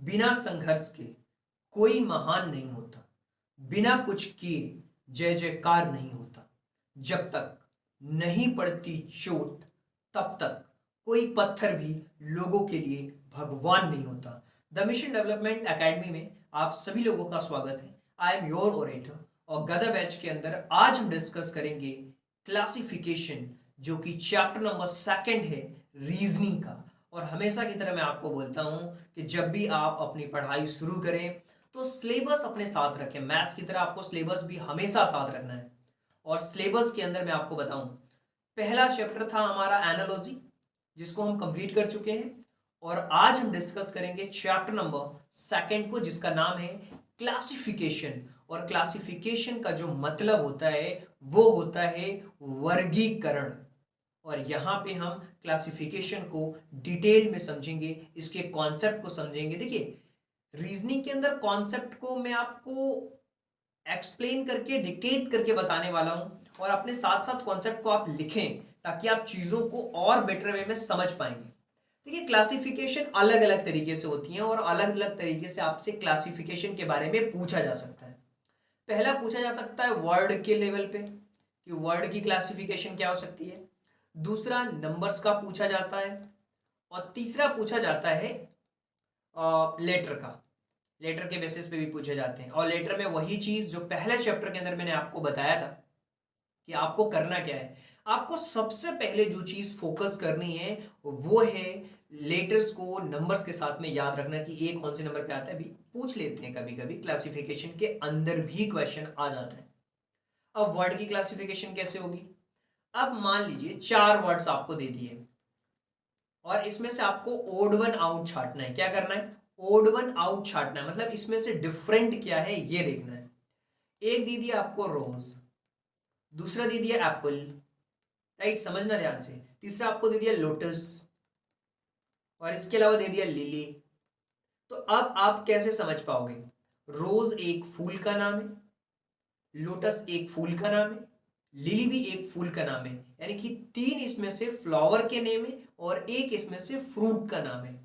बिना संघर्ष के कोई महान नहीं होता। बिना कुछ किए जय जयकार नहीं होता। जब तक नहीं पड़ती चोट तब तक कोई पत्थर भी लोगों के लिए भगवान नहीं होता। द मिशन डेवलपमेंट एकेडमी में आप सभी लोगों का स्वागत है। आई एम योर ओरेटर और गदा बैच के अंदर आज हम डिस्कस करेंगे क्लासिफिकेशन, जो कि चैप्टर नंबर सेकंड है रीजनिंग का। और हमेशा की तरह मैं आपको बोलता हूं कि जब भी आप अपनी पढ़ाई शुरू करें तो सिलेबस अपने साथ रखें। मैथ्स की तरह आपको सिलेबस भी हमेशा साथ रखना है। और सिलेबस के अंदर मैं आपको बताऊं, पहला चैप्टर था हमारा एनालॉजी, जिसको हम कंप्लीट कर चुके हैं। और आज हम डिस्कस करेंगे चैप्टर नंबर सेकंड को, जिसका नाम है क्लासिफिकेशन। और क्लासिफिकेशन का जो मतलब होता है वो होता है वर्गीकरण। और यहां पे हम क्लासिफिकेशन को डिटेल में समझेंगे, इसके कॉन्सेप्ट को समझेंगे। देखिए, रीजनिंग के अंदर कॉन्सेप्ट को मैं आपको एक्सप्लेन करके डिक्टेट करके बताने वाला हूं, और अपने साथ साथ कॉन्सेप्ट को आप लिखें ताकि आप चीजों को और बेटर वे में समझ पाएंगे। देखिए, क्लासिफिकेशन अलग अलग तरीके से होती है और अलग अलग तरीके से आपसे क्लासिफिकेशन के बारे में पूछा जा सकता है। पहला पूछा जा सकता है वर्ड के लेवल पे कि वर्ड की क्लासिफिकेशन क्या हो सकती है। दूसरा नंबर्स का पूछा जाता है। और तीसरा पूछा जाता है लेटर का। लेटर के बेसिस पे भी पूछे जाते हैं। और लेटर में वही चीज जो पहले चैप्टर के अंदर मैंने आपको बताया था कि आपको करना क्या है। आपको सबसे पहले जो चीज फोकस करनी है वो है लेटर्स को नंबर्स के साथ में याद रखना कि एक कौन से नंबर पे आता है। अभी पूछ लेते हैं, कभी कभी क्लासिफिकेशन के अंदर भी क्वेश्चन आ जाता है। अब वर्ड की क्लासिफिकेशन कैसे होगी। अब मान लीजिए चार वर्ड्स आपको दे दिए और इसमें से आपको ओड वन आउट छांटना है। क्या करना है? ओड वन आउट छांटना है, मतलब इसमें से डिफरेंट क्या है ये देखना है। एक दे दिया आपको रोज, दूसरा दे दिया एप्पल, राइट, समझना ध्यान से। तीसरा आपको दे दिया लोटस, और इसके अलावा दे दिया लिली। तो अब आप कैसे समझ पाओगे? रोज एक फूल का नाम है, लोटस एक फूल का नाम है, लिली भी एक फूल का नाम है, यानी कि तीन इसमें से फ्लावर के नेम है और एक इसमें से फ्रूट का नाम है।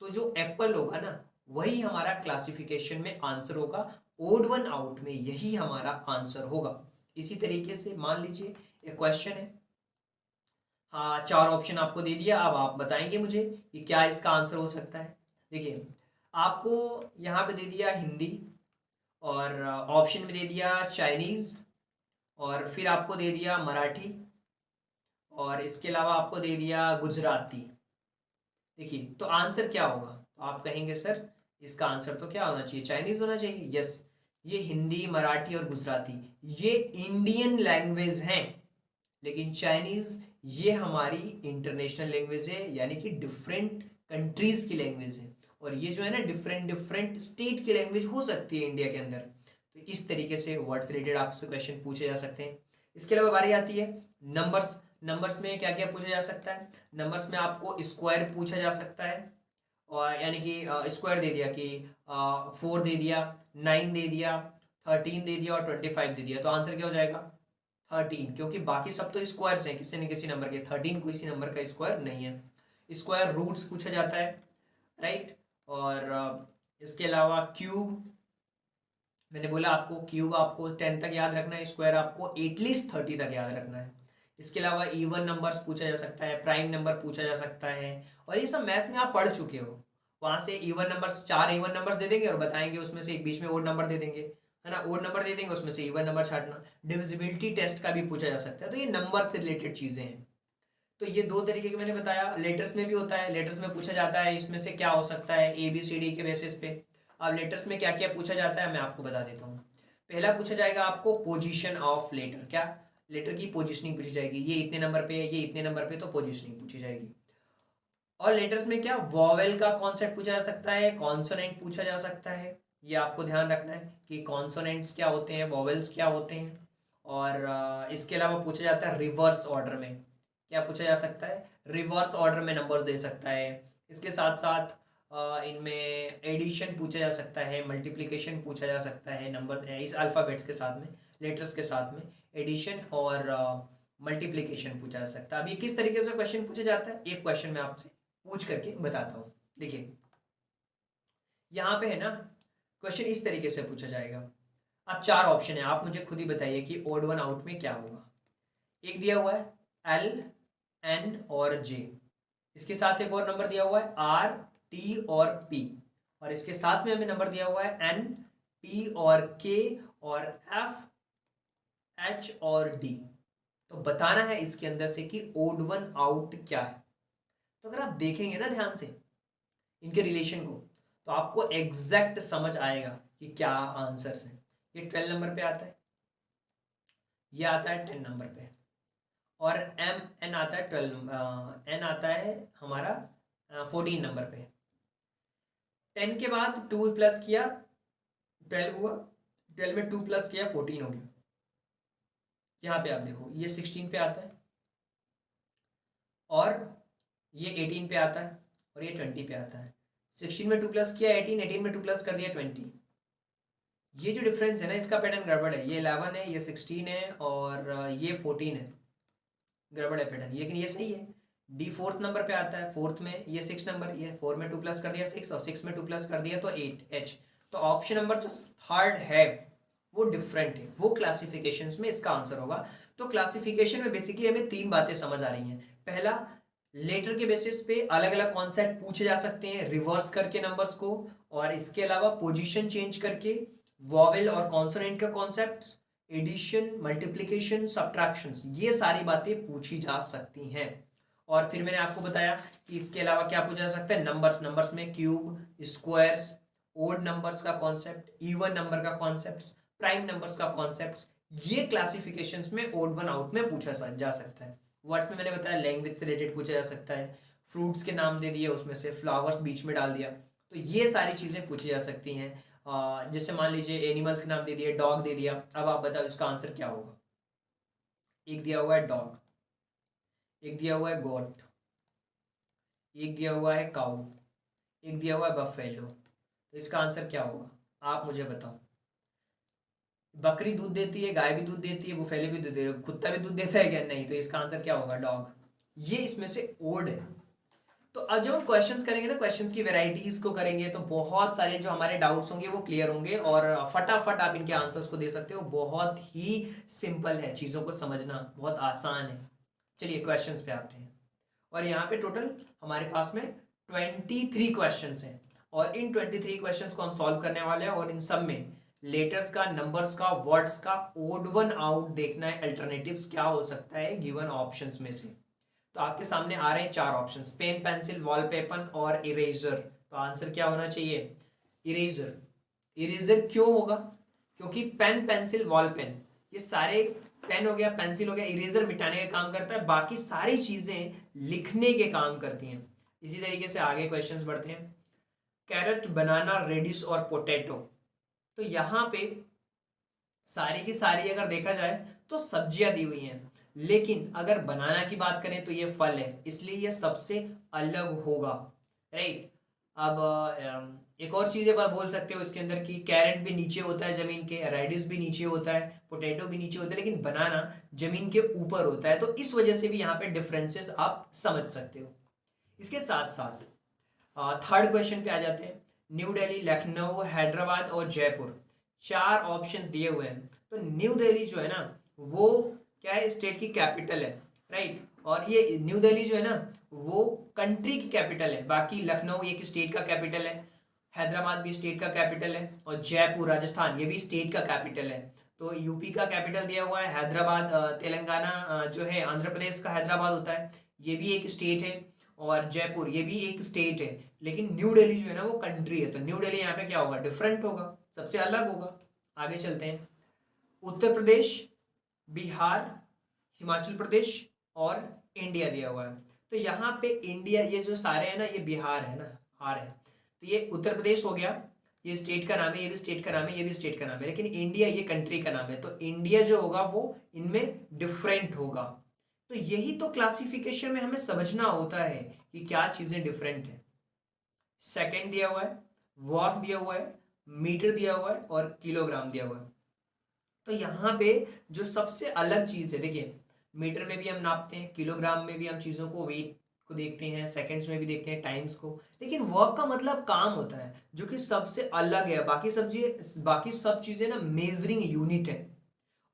तो जो एप्पल होगा ना, वही हमारा क्लासिफिकेशन में आंसर होगा। ओड वन आउट में यही हमारा आंसर होगा। इसी तरीके से मान लीजिए एक क्वेश्चन है। हाँ, चार ऑप्शन आपको दे दिया। अब आप बताएंगे मुझे कि क्या इसका आंसर हो सकता है। देखिए, आपको यहाँ पे दे दिया हिंदी, और ऑप्शन में दे दिया चाइनीज, और फिर आपको दे दिया मराठी, और इसके अलावा आपको दे दिया गुजराती। देखिए, तो आंसर क्या होगा? तो आप कहेंगे सर इसका आंसर तो क्या होना चाहिए? चाइनीज होना चाहिए। यस, ये हिंदी, मराठी और गुजराती ये इंडियन लैंग्वेज हैं, लेकिन चाइनीज ये हमारी इंटरनेशनल लैंग्वेज है, यानी कि डिफरेंट कंट्रीज की लैंग्वेज है। और ये जो है ना, डिफरेंट डिफरेंट स्टेट की लैंग्वेज हो सकती है इंडिया के अंदर। तो इस तरीके से वर्ड से रिलेटेड आपसे क्वेश्चन पूछे जा सकते हैं। इसके अलावा बारी आती है नंबर्स। नंबर्स में क्या क्या पूछा जा सकता है? नंबर्स में आपको स्क्वायर पूछा जा सकता है, और यानी कि स्क्वायर दे दिया कि 4 दे दिया, 9 दे दिया, 13 दे दिया और 25 दे दिया। तो आंसर क्या हो जाएगा? 13, क्योंकि बाकी सब तो स्क्वायर्स हैं किसी न किसी नंबर के। 13 किसी नंबर का स्क्वायर नहीं है। स्क्वायर रूट्स पूछा जाता है, राइट। और इसके अलावा क्यूब, मैंने बोला आपको क्यूब आपको 10 तक याद रखना है, स्क्वायर आपको एटलीस्ट 30 तक याद रखना है। इसके अलावा इवन नंबर्स पूछा जा सकता है, प्राइम नंबर पूछा जा सकता है, और ये सब मैथ्स में आप पढ़ चुके हो। वहां से इवन नंबर्स, चार इवन नंबर्स दे देंगे और बताएंगे उसमें से एक बीच में ओड नंबर दे देंगे, है ना। ओड नंबर दे देंगे, उसमें से इवन नंबर छाटना। डिविजिबिलिटी टेस्ट का भी पूछा जा सकता है। तो ये नंबर से रिलेटेड चीजें हैं। तो ये दो तरीके के मैंने बताया। लेटर्स में भी होता है, लेटर्स में पूछा जाता है इसमें से क्या हो सकता है ए बी सी डी के बेसिस पे। अब लेटर्स में क्या क्या पूछा जाता है मैं आपको बता देता हूँ। पहला पूछा जाएगा आपको पोजीशन ऑफ लेटर। क्या? लेटर की पोजीशनिंग पूछी जाएगी। ये इतने नंबर पे है, ये इतने नंबर पे, तो पोजीशनिंग पूछी जाएगी। और लेटर्स में क्या वॉवेल का कॉन्सेप्ट पूछा जा सकता है, कॉन्सोनेंट पूछा जा सकता है। ये आपको ध्यान रखना है कि कॉन्सोनेंट्स क्या होते हैं, वॉवेल्स क्या होते हैं। और इसके अलावा पूछा जाता है रिवर्स ऑर्डर में। क्या पूछा जा सकता है? रिवर्स ऑर्डर में नंबर्स दे सकता है। इसके साथ साथ इनमें एडिशन पूछा जा सकता है, मल्टीप्लिकेशन पूछा जा सकता है। नंबर इस अल्फ़ाबेट्स के साथ में, लेटर्स के साथ में एडिशन और मल्टीप्लिकेशन पूछा जा सकता है। अब ये किस तरीके से क्वेश्चन पूछा जाता है, एक क्वेश्चन मैं आपसे पूछ करके बताता हूँ। देखिए, यहाँ पे है ना, क्वेश्चन इस तरीके से पूछा जाएगा। अब चार ऑप्शन है, आप मुझे खुद ही बताइए कि ओड वन आउट में क्या होगा। एक दिया हुआ है एल, एन और जे, इसके साथ एक और नंबर दिया हुआ है आर, टी और पी, और इसके साथ में हमें नंबर दिया हुआ है एन, पी और के और एफ, एच और डी। तो बताना है इसके अंदर से कि ओड वन आउट क्या है। तो अगर आप देखेंगे ना ध्यान से इनके रिलेशन को, तो आपको एग्जैक्ट समझ आएगा कि क्या आंसर्स है। ये 12 नंबर पे आता है, ये आता है 10 नंबर पे, और एम एन आता है 12, एन आता है हमारा 14 नंबर पे। 10 के बाद 2 प्लस किया 12 हुआ, 12 में 2 प्लस किया 14 हो गया। यहाँ पे आप देखो ये 16 पे आता है, और ये 18 पे आता है, और ये 20 पे आता है। 16 में 2 प्लस किया 18, 18 में 2 प्लस कर दिया 20। ये जो डिफरेंस है ना, इसका पैटर्न गड़बड़ है। ये 11 है, ये 16 है, और ये 14 है, गड़बड़ है पैटर्न। लेकिन ये सही है। डी फोर्थ नंबर पे आता है, फोर्थ में ये 6 नंबर, ये 4 में 2 प्लस कर दिया 6, और 6 में 2 प्लस कर दिया तो 8, एच। तो ऑप्शन नंबर जो थर्ड है वो डिफरेंट है, वो क्लासिफिकेशंस में इसका आंसर होगा। तो क्लासिफिकेशन में बेसिकली हमें तीन बातें समझ आ रही हैं। पहला, लेटर के बेसिस पे अलग अलग कॉन्सेप्ट पूछे जा सकते हैं रिवर्स करके नंबर्स को, और इसके अलावा पोजीशन चेंज करके वॉवेल और कॉन्सोनेंट का कॉन्सेप्ट्स, एडिशन, मल्टीप्लिकेशन, सब्ट्रैक्शन, ये सारी बातें पूछी जा सकती हैं। और फिर मैंने आपको बताया कि इसके अलावा क्या पूछा जा सकता है, नंबर्स, नंबर्स में क्यूब, स्क्वायर्स, ओड नंबर्स का कॉन्सेप्ट, इवन नंबर का कॉन्सेप्ट, प्राइम नंबर्स का कॉन्सेप्ट, ये क्लासिफिकेशंस में ओड वन आउट में पूछा जा सकता है। वर्ड्स में मैंने बताया लैंग्वेज से रिलेटेड पूछा जा सकता है, फ्रूट्स के नाम दे दिए, उसमें से फ्लावर्स बीच में डाल दिया, तो ये सारी चीज़ें पूछी जा सकती हैं। जैसे मान लीजिए एनिमल्स के नाम दे दिए, डॉग दे दिया, अब आप बताओ इसका आंसर क्या होगा। एक दिया हुआ है डॉग, एक दिया हुआ है गोट, एक दिया हुआ है काऊ, एक दिया हुआ है बफेलो। तो इसका आंसर क्या होगा, आप मुझे बताओ। बकरी दूध देती है, गाय भी दूध देती है, बुफेलो भी दूध देती है, कुत्ता भी दूध देता है क्या, नहीं। तो इसका आंसर क्या होगा, डॉग। ये इसमें से ओड है। तो अब जब हम क्वेश्चंस करेंगे ना, क्वेश्चंस की वेराइटीज को करेंगे, तो बहुत सारे जो हमारे डाउट्स होंगे वो क्लियर होंगे, और फटाफट आप इनके आंसर्स को दे सकते हो। बहुत ही सिंपल है, चीज़ों को समझना बहुत आसान है। चलिए क्वेश्चंस पे आते हैं। और यहाँ पे टोटल हमारे पास में 23 क्वेश्चंस हैं, और इन 23 क्वेश्चंस को हम सॉल्व करने वाले हैं, और इन सब में लेटर्स का, नंबर्स का, वर्ड्स का ओड वन आउट देखना है, अल्टरनेटिव्स क्या हो सकता है गिवन ऑप्शंस में से। तो आपके सामने आ रहे हैं चार ऑप्शंस, पेन, पेंसिल, वॉलपेपर और इरेजर। तो आंसर क्या होना चाहिए, इरेजर। इरेजर क्यों होगा, क्योंकि पेन, पेंसिल, वॉल पेन, ये सारे, पेन हो गया, पेंसिल हो गया, इरेजर मिटाने का काम करता है, बाकी सारी चीजें लिखने के काम करती हैं। इसी तरीके से आगे क्वेश्चंस बढ़ते हैं। कैरेट, बनाना, रेडिश और पोटैटो। तो यहाँ पे सारी की सारी अगर देखा जाए तो सब्जियां दी हुई हैं, लेकिन अगर बनाना की बात करें तो ये फल है, इसलिए ये सबसे अलग होगा, राइट। अब एक और चीज़ आप बोल सकते हो इसके अंदर कि कैरेट भी नीचे होता है ज़मीन के, रेडिश भी नीचे होता है, पोटैटो भी नीचे होता है, लेकिन बनाना ज़मीन के ऊपर होता है। तो इस वजह से भी यहाँ पे डिफरेंसेस आप समझ सकते हो। इसके साथ साथ थर्ड क्वेश्चन पे आ जाते हैं। न्यू दिल्ली, लखनऊ, हैदराबाद और जयपुर, चार ऑप्शंस दिए हुए हैं। तो न्यू दिल्ली जो है ना, वो क्या है, स्टेट की कैपिटल है, राइट। और ये न्यू दिल्ली जो है ना, वो कंट्री की कैपिटल है। बाकी लखनऊ एक स्टेट का कैपिटल है, हैदराबाद भी स्टेट का कैपिटल है, और जयपुर राजस्थान ये भी स्टेट का कैपिटल है। तो यूपी का कैपिटल दिया हुआ है हैदराबाद, तेलंगाना जो है आंध्र प्रदेश का हैदराबाद होता है, ये भी एक स्टेट है, और जयपुर ये भी एक स्टेट है। लेकिन न्यू दिल्ली जो है ना वो कंट्री है, तो न्यू दिल्ली यहाँ पे क्या होगा, डिफरेंट होगा, सबसे अलग होगा। आगे चलते हैं। उत्तर प्रदेश, बिहार, हिमाचल प्रदेश और इंडिया दिया हुआ है। तो यहाँ पे इंडिया, ये जो सारे हैं ना, ये बिहार है ना, हार है। तो ये उत्तर प्रदेश हो गया, ये स्टेट का नाम है, ये भी स्टेट का नाम है, ये भी स्टेट का नाम है, लेकिन इंडिया ये कंट्री का नाम है। तो इंडिया जो होगा वो इनमें डिफरेंट होगा। तो यही तो क्लासिफिकेशन में हमें समझना होता है कि क्या चीजें डिफरेंट है। सेकंड दिया हुआ है, वॉट दिया हुआ है, मीटर दिया हुआ है और किलोग्राम दिया हुआ है। तो यहाँ पे जो सबसे अलग चीज है, देखिए मीटर में भी हम नापते हैं, किलोग्राम में भी हम चीजों को वेट को देखते हैं, सेकंड्स में भी देखते हैं, टाइम्स को। लेकिन वर्क का मतलब काम होता है, जो कि सबसे अलग है। बाकी सब चीज़ें ना मेजरिंग यूनिट है।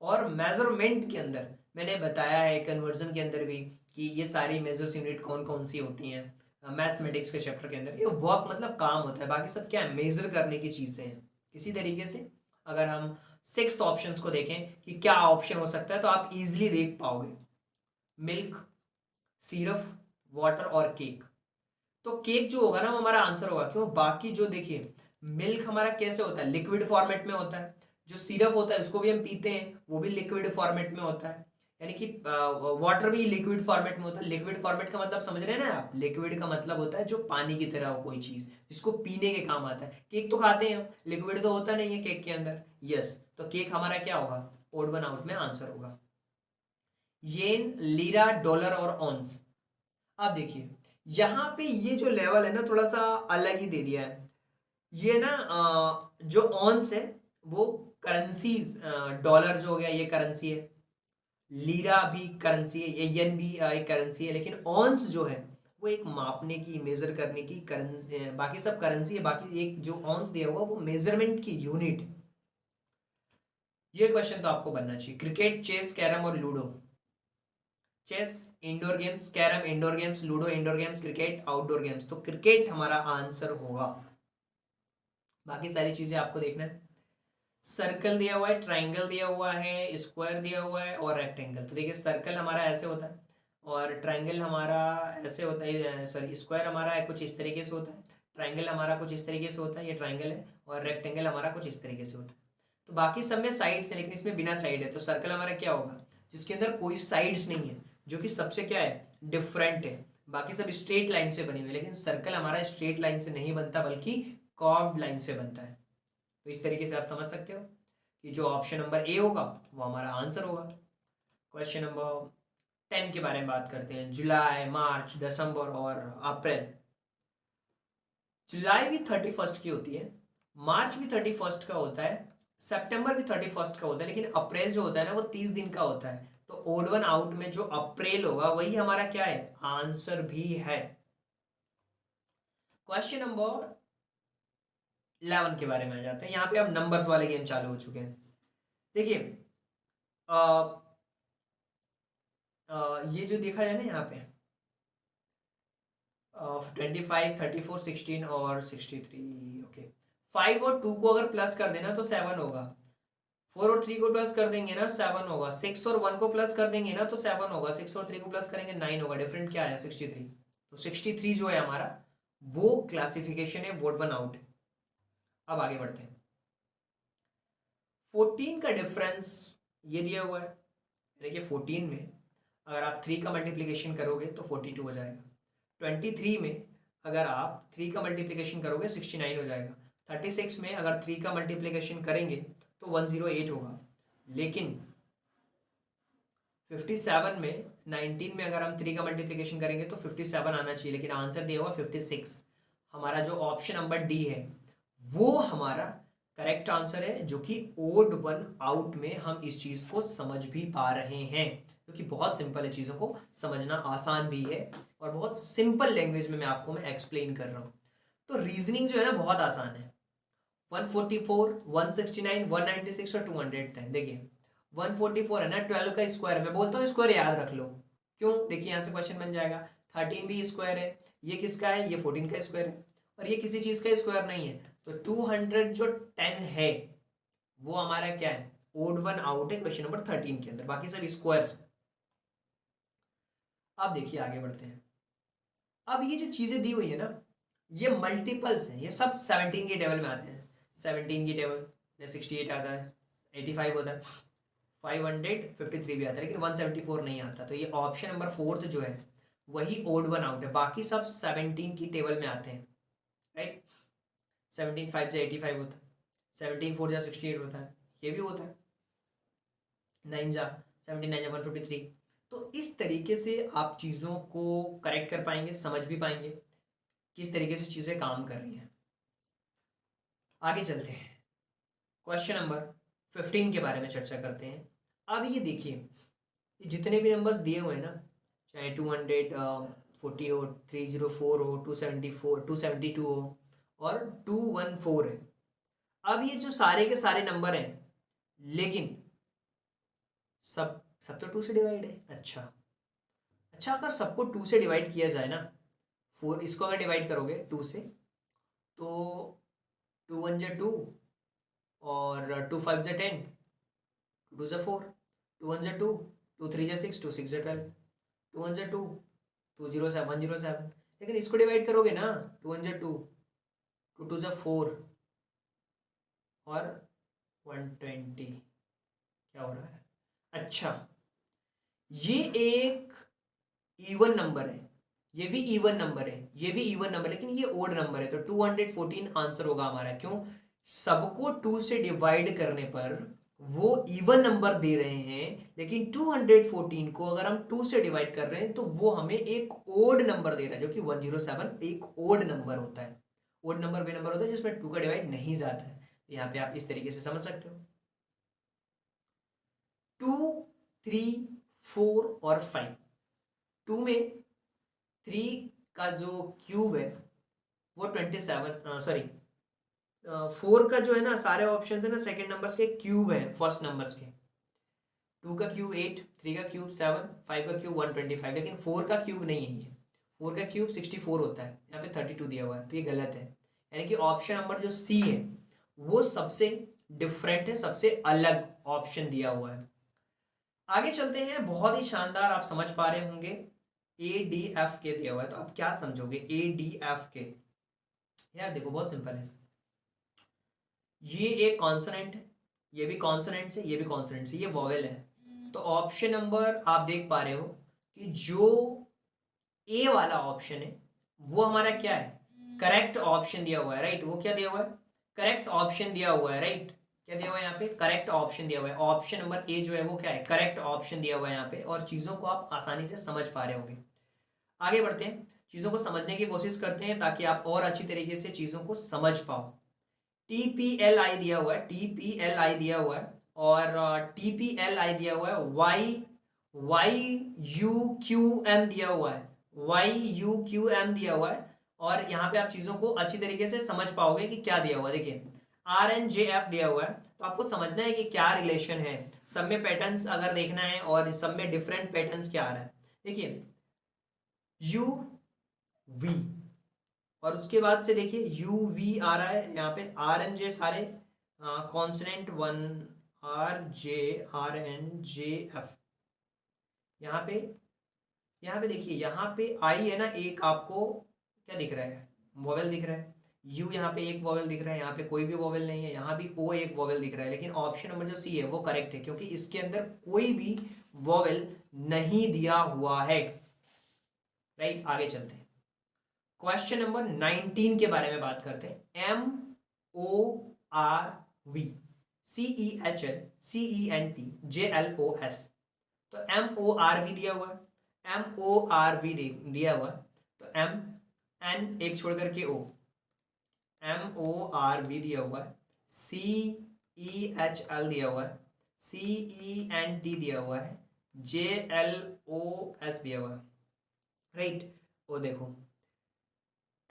और मेजरमेंट के अंदर मैंने बताया है कन्वर्जन के अंदर भी कि ये सारी मेजर्स यूनिट कौन कौन सी होती हैं मैथमेटिक्स के चैप्टर के अंदर। ये वर्क मतलब काम होता है, बाकी सब क्या है, मेजर करने की चीज़ें हैं। इसी तरीके से अगर हम सिक्स्थ ऑप्शंस को देखें कि क्या ऑप्शन हो सकता है, तो आप इजीली देख पाओगे, मिल्क, सिरप, वाटर और केक। तो केक जो होगा ना वो हमारा आंसर होगा। क्यों? बाकी जो देखिए, मिल्क हमारा कैसे होता है, लिक्विड फॉर्मेट में होता है। जो सिरप होता है उसको भी हम पीते हैं, वो भी लिक्विड फॉर्मेट में होता है। यानी कि वाटर भी लिक्विड फॉर्मेट में होता है। लिक्विड फॉर्मेट का मतलब समझ रहे हैं ना आप? लिक्विड का मतलब होता है जो पानी की तरह हो, कोई चीज जिसको पीने के काम आता है। केक तो खाते हैं हम, लिक्विड तो होता नहीं है केक के अंदर। यस, तो केक हमारा क्या होगा, ओड वन आउट में आंसर होगा। येन, लीरा, डॉलर और ऑन्स। अब देखिए यहाँ पे ये जो लेवल है ना थोड़ा सा अलग ही दे दिया है। ये ना जो ऑन्स है वो करेंसीज, डॉलर जो हो गया ये करेंसी है, लीरा भी करेंसी है, येन भी एक करेंसी है। लेकिन ऑन्स जो है वो एक मापने की, मेजर करने की करेंसी। बाकी सब करेंसी है, बाकी एक जो ऑन्स दिया हुआ वो मेजरमेंट की यूनिट है। ये क्वेश्चन तो आपको बनना चाहिए। क्रिकेट, चेस, कैरम और ludo. Chess indoor games, carrom indoor games, ludo indoor games, cricket outdoor games. तो क्रिकेट हमारा आंसर होगा। बाकी सारी चीजें आपको देखना है। सर्कल दिया हुआ है, ट्राइंगल दिया हुआ है, स्क्वायर दिया हुआ है और रेक्टेंगल। तो देखिए सर्कल हमारा ऐसे होता है और ट्राइंगल हमारा ऐसे होता है, सॉरी स्क्वायर हमारा है कुछ इस तरीके से होता है, ट्राइंगल हमारा कुछ इस तरीके से होता है, ये ट्राइंगल है, और रेक्टेंगल हमारा कुछ इस तरीके से होता है। तो बाकी सब में साइड्स है लेकिन इसमें बिना साइड है। तो सर्कल हमारा क्या होगा, जिसके अंदर कोई साइड्स नहीं है, जो कि सबसे क्या है, डिफरेंट है। बाकी सब स्ट्रेट लाइन से बनी हुई है, लेकिन सर्कल हमारा स्ट्रेट लाइन से नहीं बनता बल्कि कर्व्ड लाइन से बनता है। तो इस तरीके से आप समझ सकते हो कि जो ऑप्शन नंबर ए होगा वो हमारा आंसर होगा। क्वेश्चन नंबर 10 के बारे में बात करते हैं। जुलाई, मार्च, दिसंबर और अप्रैल। जुलाई भी 31st की होती है, मार्च भी 31st का होता है, सितंबर भी 31st का होता है, लेकिन अप्रैल जो होता है ना वो 30 दिन का होता है। तो ओड वन आउट में जो अप्रैल होगा वही हमारा क्या है, आंसर भी है। क्वेश्चन नंबर 11 के बारे में आ जाते हैं। यहाँ पे अब नंबर्स वाले गेम चालू हो चुके हैं। देखिए ये जो देखा जाए ना यहाँ पे 25, 34, 16 और 63। ओके, 5 और 2 को अगर प्लस कर देना तो 7 होगा, 4 और 3 को प्लस कर देंगे ना 7 होगा, 6 और 1 को प्लस कर देंगे ना तो 7 होगा, 6 और 3 को प्लस करेंगे 9 होगा। डिफरेंट क्या है, 63। तो 63 जो है हमारा वो क्लासिफिकेशन है वोट वन आउट। अब आगे बढ़ते हैं। 14 का डिफरेंस ये दिया हुआ है। देखिए 14 में अगर आप 3 का मल्टीप्लिकेशन करोगे तो 42 हो जाएगा। 23 में अगर आप 3 का मल्टीप्लिकेशन करोगे 69 हो जाएगा। 36 में अगर 3 का मल्टीप्लिकेशन करेंगे तो 108 होगा। लेकिन 57 में 19 में अगर हम 3 का मल्टीप्लिकेशन करेंगे तो 57 आना चाहिए, लेकिन आंसर दिया हुआ 56। हमारा जो ऑप्शन नंबर डी है वो हमारा करेक्ट आंसर है, जो कि ओड वन आउट में हम इस चीज को समझ भी पा रहे हैं, क्योंकि बहुत सिंपल है, चीजों को समझना आसान भी है और बहुत सिंपल लैंग्वेज में मैं एक्सप्लेन कर रहा हूँ। तो रीजनिंग जो है ना बहुत आसान है। 144, 169, 196 और 210। देखिए 144 है ना, 12 का स्क्वायर, मैं बोलता हूँ स्क्वायर याद रख लो। क्यों? देखिए यहाँ से क्वेश्चन बन जाएगा। 13 भी स्क्वायर है, ये किसका है, ये 14 का स्क्वायर है, और ये किसी चीज का स्क्वायर नहीं है। तो 200 जो 10 है वो हमारा क्या है, ओड वन आउट है क्वेश्चन नंबर 13 के अंदर, बाकी सब स्क्वायर्स। अब देखिए आगे बढ़ते हैं। अब ये जो चीजें दी हुई है ना ये मल्टीपल्स हैं, ये सब 17 के टेबल में आते हैं। 17 की टेबल में 68 आता है, 85 होता है, 553 भी आता है, लेकिन 174 नहीं आता। तो ये ऑप्शन नंबर 4 जो है वही ओड वन आउट है, बाकी सब 17 की टेबल में आते हैं। राइट, 17 5 जा 85 होता है, 17 4 जा 68 होता है, ये भी होता है, 9 जा 79 जा 153। तो इस तरीके से आप चीज़ों को करेक्ट कर पाएंगे, समझ भी पाएंगे किस तरीके से चीज़ें काम कर रही हैं। आगे चलते हैं, क्वेश्चन नंबर 15 के बारे में चर्चा करते हैं। अब ये देखिए, ये जितने भी नंबर्स दिए हुए हैं ना, चाहे 200, 240 हो, 304 हो, 274, 272 हो और 214 है। अब ये जो सारे के सारे नंबर हैं, लेकिन सब सब तो 2 से डिवाइड है। अच्छा अच्छा, अगर सबको 2 से डिवाइड किया जाए ना, 4 इसको अगर डिवाइड करोगे 2 से, तो 2 1 जा 2 और 2 5 जा 10, 2 2 जा 4, 2 1 जा 2, 2 3 जा 6, 2 6 जा 12, 2 1 जा 2, 2 0 7 1 0 7। लेकिन इसको डिवाइड करोगे ना, 2 1 जा 2, 2 2 जा 4 और 120, क्या हो रहा है? अच्छा, ये एक इवन नंबर है, ये भी इवन नंबर है, ये भी इवन नंबर, लेकिन ये ओड नंबर है, तो 214 आंसर होगा हमारा। क्यों? सबको 2 से डिवाइड करने पर वो इवन नंबर दे रहे हैं, लेकिन 214 को अगर हम 2 से डिवाइड कर रहे हैं तो वो हमें एक ओड नंबर दे रहा है, जो कि 107 एक ओड नंबर होता है। ओड नंबर वे नंबर होता है जिसमें 2 का डिवाइड नहीं जाता है। यहाँ पे आप इस तरीके से समझ सकते हो। 2 3 4 और 5, 2 में 3 का जो क्यूब है वो 27, सॉरी 4 का जो है ना, सारे ऑप्शन है ना सेकंड नंबर्स के क्यूब है फर्स्ट नंबर्स के। 2 का क्यूब 8, 3 का क्यूब 7, 5 का क्यूब 125, लेकिन 4 का क्यूब नहीं है ये। 4 का क्यूब 64 होता है, यहाँ पे 32 दिया हुआ है, तो ये गलत है। यानी कि ऑप्शन नंबर जो सी है वो सबसे डिफरेंट है, सबसे अलग ऑप्शन दिया हुआ है। आगे चलते हैं, बहुत ही शानदार, आप समझ पा रहे होंगे ए डी एफ के दिया हुआ है, तो आप क्या समझोगे ए डी एफ के? यार देखो बहुत सिंपल है, ये एक कॉन्सोनेंट है, ये भी कॉन्सोनेंट से, ये भी कॉन्सोनेंट से, ये वॉवेल है। तो ऑप्शन नंबर आप देख पा रहे हो कि जो ए वाला ऑप्शन है वो हमारा क्या है? करेक्ट ऑप्शन दिया हुआ है, राइट। वो क्या दिया हुआ है? करेक्ट ऑप्शन दिया हुआ है, राइट। क्या दिया हुआ है यहाँ पे? करेक्ट ऑप्शन दिया हुआ है। ऑप्शन नंबर ए जो है वो क्या है? करेक्ट ऑप्शन दिया हुआ है यहाँ पे, और चीज़ों को आप आसानी से समझ पा रहे होंगे। आगे बढ़ते हैं, चीज़ों को समझने की कोशिश करते हैं ताकि आप और अच्छी तरीके से चीज़ों को समझ पाओ। TPLI दिया हुआ है, TPLI दिया हुआ है, और TPLI दिया हुआ है, YUQM दिया हुआ है, YUQM दिया हुआ है। और यहाँ पे आप चीज़ों को अच्छी तरीके से समझ पाओगे कि क्या दिया हुआ है। देखिए RNJF दिया हुआ है, तो आपको समझना है कि क्या रिलेशन है, सब में पैटर्न्स अगर देखना है और सब में डिफरेंट पैटर्न्स क्या आ रहा है। देखिए UV, और उसके बाद से देखिए यू वी आ रहा है, यहाँ पे आर एन जे सारे कॉन्सोनेंट, 1 RJRNJF। यहाँ पे देखिए, यहाँ पे आई है ना एक, आपको क्या दिख रहा है? वॉवेल दिख रहा है। यू यहाँ पे एक वॉवेल दिख रहा है, यहाँ पे कोई भी वॉवेल नहीं है, यहाँ भी ओ एक वॉवेल दिख रहा है, लेकिन ऑप्शन नंबर जो सी है वो करेक्ट है, क्योंकि इसके अंदर कोई भी वॉवेल नहीं दिया हुआ है, राइट। आगे चलते हैं, क्वेश्चन नंबर 19 के बारे में बात करते हैं। MORV CEHLCENTJLOS, तो MORV दिया हुआ है, MORV दिया हुआ है, तो MN एक छोड़ करके O, MORV दिया हुआ है, CEHL दिया हुआ है, CENT दिया हुआ है, JLOS दिया हुआ है, राइट। वो देखो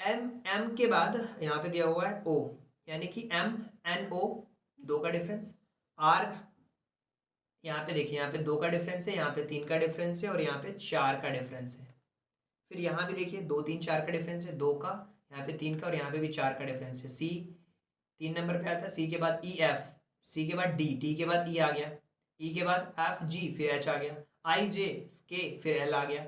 M के बाद यहाँ पे दिया हुआ है O, यानी कि MNO, 2 का डिफरेंस। R यहाँ पे देखिए, यहाँ पे 2 का डिफरेंस है, यहाँ पे 3 का डिफरेंस है, और यहाँ पे 4 का डिफरेंस है। फिर यहाँ भी देखिए 2 3 4 का डिफरेंस है, 2 का, यहाँ पे 3 का, और यहाँ पे भी 4 का डिफरेंस है। C 3 नंबर पे आता है, C के बाद EF, C के बाद D के बाद E आ गया, E के बाद FG, फिर H आ गया, IJK, फिर L आ गया,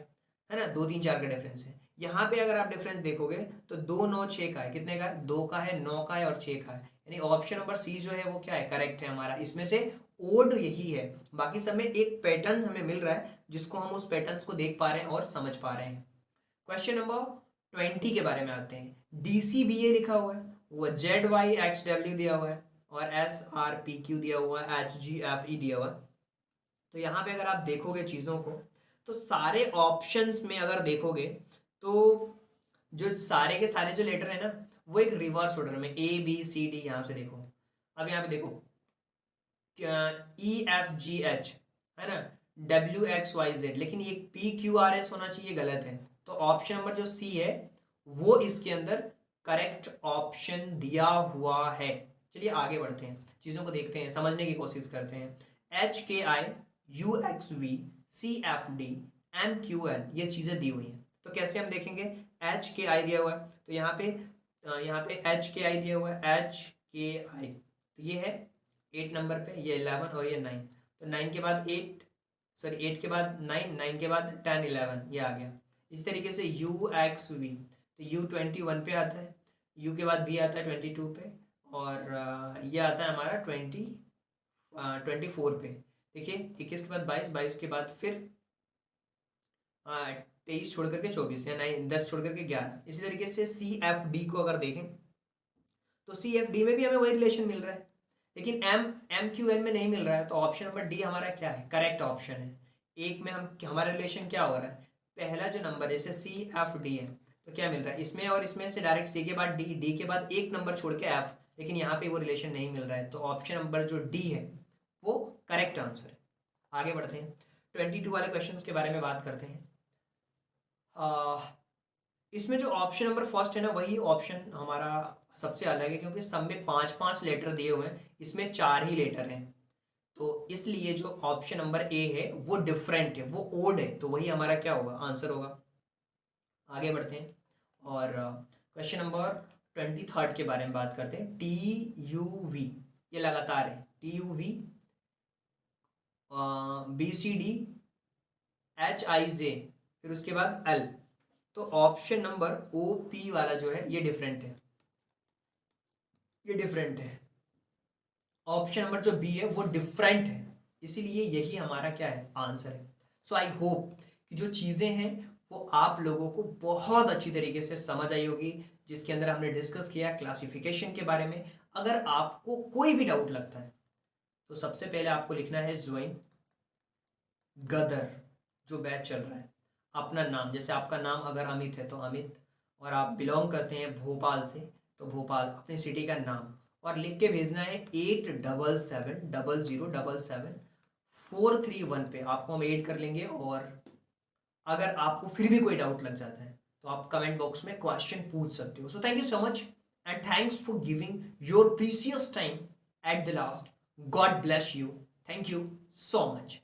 है ना। 2 3 4 का डिफरेंस है। यहाँ पे अगर आप डिफरेंस देखोगे तो 2 9 6 का है, कितने का है? 2 का है, 9 का है, और 6 का है। यानी ऑप्शन नंबर सी जो है वो क्या है? करेक्ट है हमारा। इसमें से ओड यही है, बाकी सब में एक पैटर्न हमें मिल रहा है, जिसको हम उस पैटर्न्स को देख पा रहे हैं और समझ पा रहे हैं। क्वेश्चन नंबर 20 के बारे में आते हैं। DCBA लिखा हुआ है, वो ZYXW दिया हुआ है, और SRPQ दिया हुआ है, HGFE दिया हुआ है। तो यहाँ पे अगर आप देखोगे चीज़ों को, तो सारे ऑप्शंस में अगर देखोगे तो जो सारे के सारे जो लेटर है ना, वो एक रिवर्स ऑर्डर में ABCD, यहाँ से देखो। अब यहाँ पे देखो EFGH है ना, WXYZ, लेकिन ये PQRS होना चाहिए, गलत है। तो ऑप्शन नंबर जो सी है वो इसके अंदर करेक्ट ऑप्शन दिया हुआ है। चलिए आगे बढ़ते हैं, चीज़ों को देखते हैं, समझने की कोशिश करते हैं। HKI UXV CFD MQN ये चीज़ें दी हुई हैं, तो कैसे हम देखेंगे। HKI दिया हुआ है तो यहाँ पे HKI दिया हुआ है, HKI तो ये है 8 नंबर पे, ये 11 और ये 9, तो 9 के बाद 8, सॉरी 8 के बाद 9, 9 के बाद 10 11 ये आ गया। इस तरीके से UXV तो U21 पे आता है, U के बाद V आता है 22 पे, और ये आता है हमारा 24 पे। देखिए 21 के बाद 22, 22 के बाद फिर 23 छोड़ करके 24 या 10 छोड़ करके 11। इसी तरीके से CFD को अगर देखें तो CFD में भी हमें वही रिलेशन मिल रहा है, लेकिन MQN में नहीं मिल रहा है। तो ऑप्शन नंबर डी हमारा क्या है, करेक्ट ऑप्शन है। एक में हम हमारा रिलेशन क्या हो रहा है, पहला जो नंबर जैसे CFD है तो क्या मिल रहा है इसमें, और इसमें से डायरेक्ट C के बाद D, D के बाद एक नंबर छोड़ के F, लेकिन यहाँ पे वो रिलेशन नहीं मिल रहा है। तो ऑप्शन नंबर जो डी है वो करेक्ट आंसर है। आगे बढ़ते हैं, 22 वाले क्वेश्चन के बारे में बात करते हैं। इसमें जो ऑप्शन नंबर फर्स्ट है ना वही ऑप्शन हमारा सबसे अलग है, क्योंकि सब में 5-5 लेटर दिए हुए हैं, इसमें 4 ही लेटर हैं। तो इसलिए जो ऑप्शन नंबर ए है वो डिफरेंट है, वो ओड है, तो वही हमारा क्या होगा, आंसर होगा। आगे बढ़ते हैं और क्वेश्चन नंबर 23 के बारे में बात करते हैं। TUV ये लगातार है, TUV BCD HIJ फिर उसके बाद L। तो ऑप्शन नंबर OP वाला जो है ये डिफरेंट है, ये डिफरेंट है। ऑप्शन नंबर जो बी है वो डिफरेंट है, इसीलिए यही हमारा क्या है, आंसर है। सो आई होप कि जो चीज़ें हैं वो आप लोगों को बहुत अच्छी तरीके से समझ आई होगी, जिसके अंदर हमने डिस्कस किया क्लासिफिकेशन के बारे में। अगर आपको कोई भी डाउट लगता है तो सबसे पहले आपको लिखना है ज्वाइन गदर जो बैच चल रहा है, अपना नाम, जैसे आपका नाम अगर अमित है तो अमित, और आप बिलोंग करते हैं भोपाल से तो भोपाल, अपनी सिटी का नाम, और लिख के भेजना है 8770077431 पे। आपको हम ऐड कर लेंगे, और अगर आपको फिर भी कोई डाउट लग जाता है तो आप कमेंट बॉक्स में क्वेश्चन पूछ सकते हो। So thank you so much and thanks for giving your precious time at the last. God bless you, thank you so much.